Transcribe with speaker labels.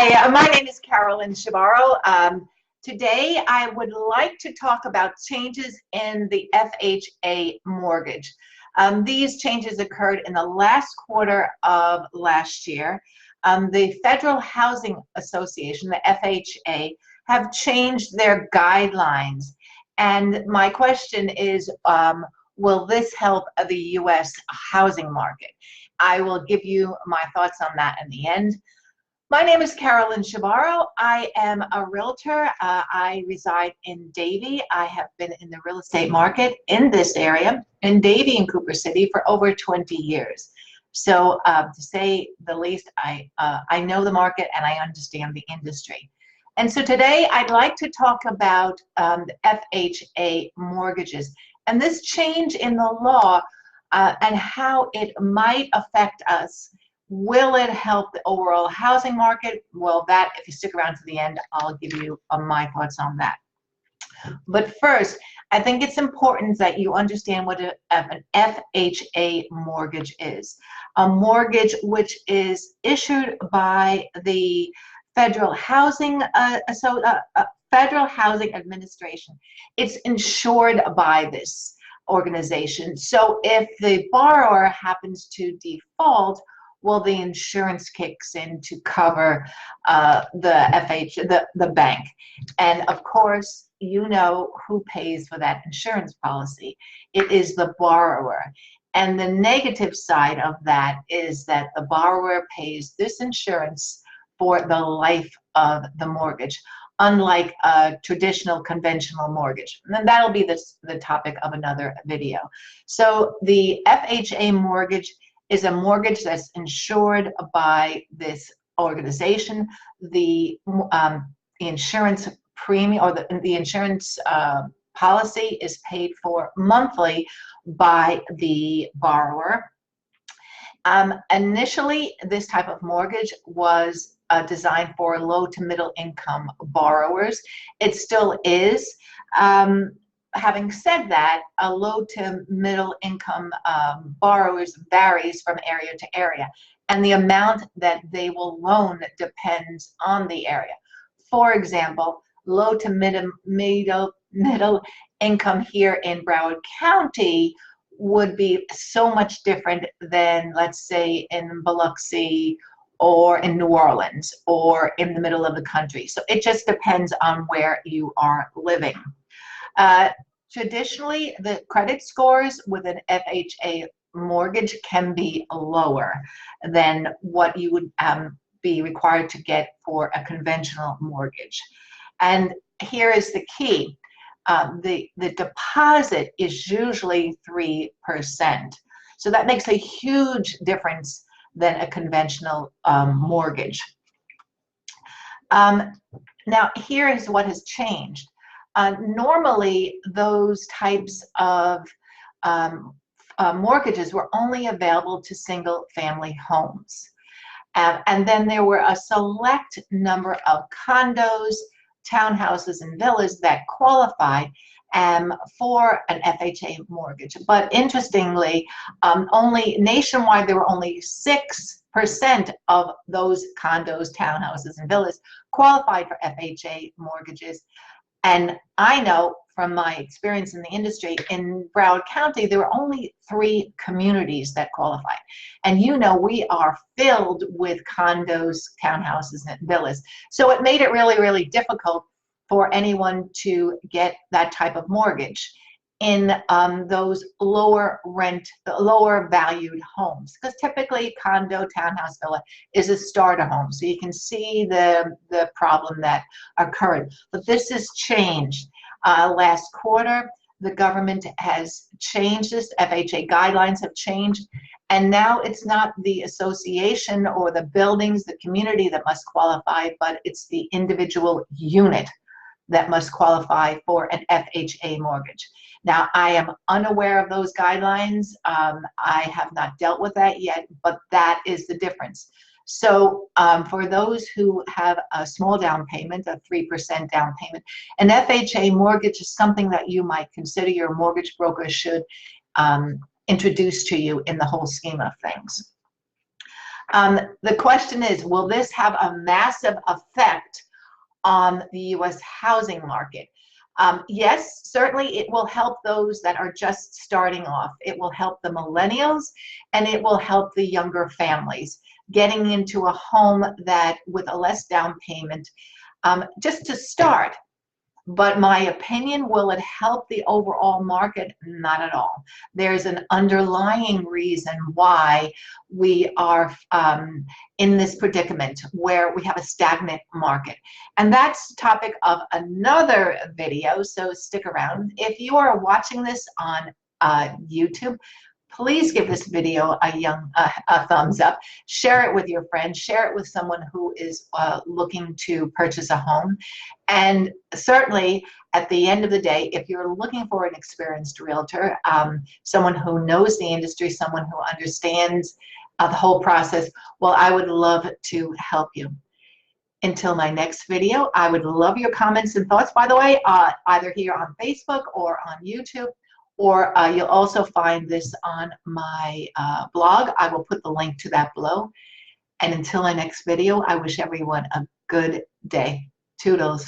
Speaker 1: Hi, my name is Carolyn Chebaro. Today I would like to talk about changes in the FHA mortgage. These changes occurred in the last quarter of last year. The Federal Housing Association, the FHA, have changed their guidelines. And my question is, will this help the U.S. housing market? I will give you my thoughts on that in the end. My name is Carolyn Chebaro. I am a realtor. I reside in Davie. I have been in the real estate market in this area, in Davie and Cooper City, for over 20 years. So to say the least, I know the market and I understand the industry. And so today I'd like to talk about the FHA mortgages and this change in the law and how it might affect us. Will it help the overall housing market? Well, that, if you stick around to the end, I'll give you my thoughts on that. But first, I think it's important that you understand what an FHA mortgage is. A mortgage which is issued by the Federal Housing Administration. It's insured by this organization. So if the borrower happens to default, well, the insurance kicks in to cover the bank. And of course, you know who pays for that insurance policy. It is the borrower. And the negative side of that is that the borrower pays this insurance for the life of the mortgage, unlike a traditional conventional mortgage. And that'll be the topic of another video. So the FHA mortgage is a mortgage that's insured by this organization. The insurance premium or the insurance policy is paid for monthly by the borrower. Initially, this type of mortgage was designed for low to middle income borrowers. It still is. Having said that, a low to middle income borrowers varies from area to area, and the amount that they will loan depends on the area. For example, low to middle income here in Broward County would be so much different than, let's say, in Biloxi or in New Orleans or in the middle of the country. So it just depends on where you are living. Traditionally, the credit scores with an FHA mortgage can be lower than what you would be required to get for a conventional mortgage. And here is the key. The deposit is usually 3%. So that makes a huge difference than a conventional mortgage. Now, here is what has changed. Normally, those types of mortgages were only available to single-family homes. And then there were a select number of condos, townhouses, and villas that qualified for an FHA mortgage. But interestingly, only nationwide, there were only 6% of those condos, townhouses, and villas qualified for FHA mortgages. And I know from my experience in the industry, in Broward County, there were only 3 communities that qualified. And you know, we are filled with condos, townhouses, and villas. So it made it really, really difficult for anyone to get that type of mortgage in those lower valued homes. Because typically condo, townhouse, villa is a starter home. So you can see the problem that occurred. But this has changed. Last quarter, the government has changed this. FHA guidelines have changed. And now it's not the association or the buildings, the community that must qualify, but it's the individual unit that must qualify for an FHA mortgage. Now, I am unaware of those guidelines. I have not dealt with that yet, but that is the difference. So for those who have a small down payment, a 3% down payment, an FHA mortgage is something that you might consider your mortgage broker should introduce to you in the whole scheme of things. The question is, will this have a massive effect on the U.S. housing market? Yes, certainly it will help those that are just starting off. It will help the millennials, and it will help the younger families getting into a home that with a less down payment, just to start. But my opinion, will it help the overall market? Not at all. There's an underlying reason why we are in this predicament where we have a stagnant market. And that's the topic of another video, so stick around. If you are watching this on YouTube, please give this video a thumbs up. Share it with your friends. Share it with someone who is looking to purchase a home. And certainly, at the end of the day, if you're looking for an experienced realtor, someone who knows the industry, someone who understands the whole process, well, I would love to help you. Until my next video, I would love your comments and thoughts, by the way, either here on Facebook or on YouTube. Or you'll also find this on my blog. I will put the link to that below. And until my next video, I wish everyone a good day. Toodles.